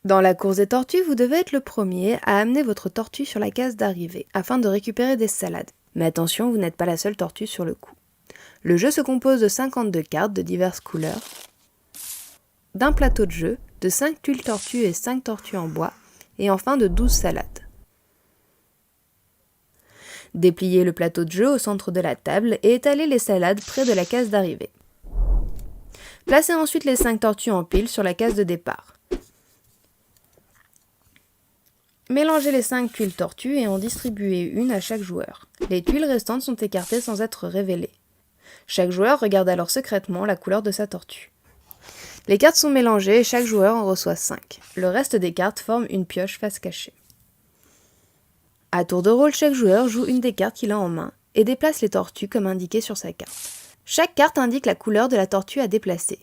Dans la course des tortues, vous devez être le premier à amener votre tortue sur la case d'arrivée, afin de récupérer des salades. Mais attention, vous n'êtes pas la seule tortue sur le coup. Le jeu se compose de 52 cartes de diverses couleurs, d'un plateau de jeu, de 5 tuiles tortues et 5 tortues en bois, et enfin de 12 salades. Dépliez le plateau de jeu au centre de la table et étalez les salades près de la case d'arrivée. Placez ensuite les 5 tortues en pile sur la case de départ. Mélangez les 5 tuiles tortues et en distribuez une à chaque joueur. Les tuiles restantes sont écartées sans être révélées. Chaque joueur regarde alors secrètement la couleur de sa tortue. Les cartes sont mélangées et chaque joueur en reçoit 5. Le reste des cartes forme une pioche face cachée. À tour de rôle, chaque joueur joue une des cartes qu'il a en main et déplace les tortues comme indiqué sur sa carte. Chaque carte indique la couleur de la tortue à déplacer.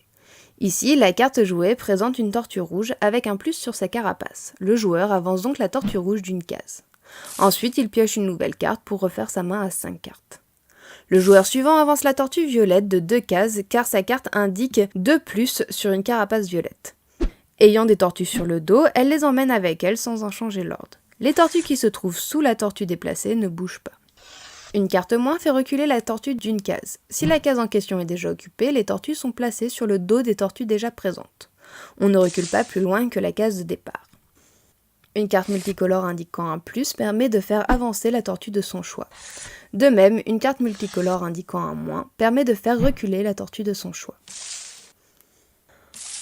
Ici, la carte jouée présente une tortue rouge avec un plus sur sa carapace. Le joueur avance donc la tortue rouge d'une case. Ensuite, il pioche une nouvelle carte pour refaire sa main à 5 cartes. Le joueur suivant avance la tortue violette de 2 cases car sa carte indique 2 plus sur une carapace violette. Ayant des tortues sur le dos, elle les emmène avec elle sans en changer l'ordre. Les tortues qui se trouvent sous la tortue déplacée ne bougent pas. Une carte moins fait reculer la tortue d'une case. Si la case en question est déjà occupée, les tortues sont placées sur le dos des tortues déjà présentes. On ne recule pas plus loin que la case de départ. Une carte multicolore indiquant un plus permet de faire avancer la tortue de son choix. De même, une carte multicolore indiquant un moins permet de faire reculer la tortue de son choix.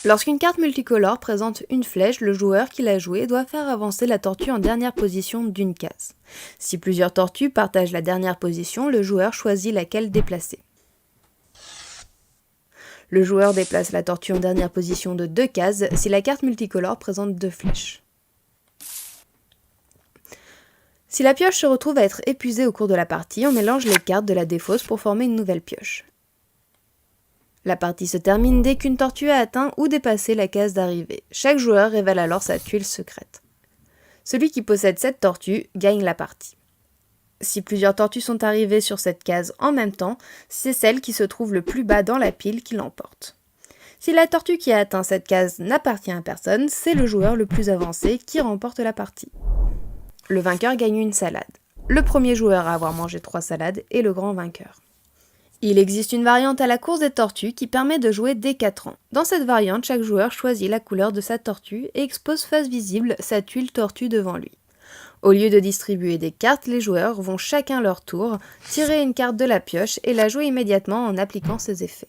Lorsqu'une carte multicolore présente une flèche, le joueur qui l'a jouée doit faire avancer la tortue en dernière position d'une case. Si plusieurs tortues partagent la dernière position, le joueur choisit laquelle déplacer. Le joueur déplace la tortue en dernière position de 2 cases si la carte multicolore présente 2 flèches. Si la pioche se retrouve à être épuisée au cours de la partie, on mélange les cartes de la défausse pour former une nouvelle pioche. La partie se termine dès qu'une tortue a atteint ou dépassé la case d'arrivée. Chaque joueur révèle alors sa tuile secrète. Celui qui possède cette tortue gagne la partie. Si plusieurs tortues sont arrivées sur cette case en même temps, c'est celle qui se trouve le plus bas dans la pile qui l'emporte. Si la tortue qui a atteint cette case n'appartient à personne, c'est le joueur le plus avancé qui remporte la partie. Le vainqueur gagne une salade. Le premier joueur à avoir mangé 3 salades est le grand vainqueur. Il existe une variante à la course des tortues qui permet de jouer dès 4 ans. Dans cette variante, chaque joueur choisit la couleur de sa tortue et expose face visible sa tuile tortue devant lui. Au lieu de distribuer des cartes, les joueurs vont chacun leur tour tirer une carte de la pioche et la jouer immédiatement en appliquant ses effets.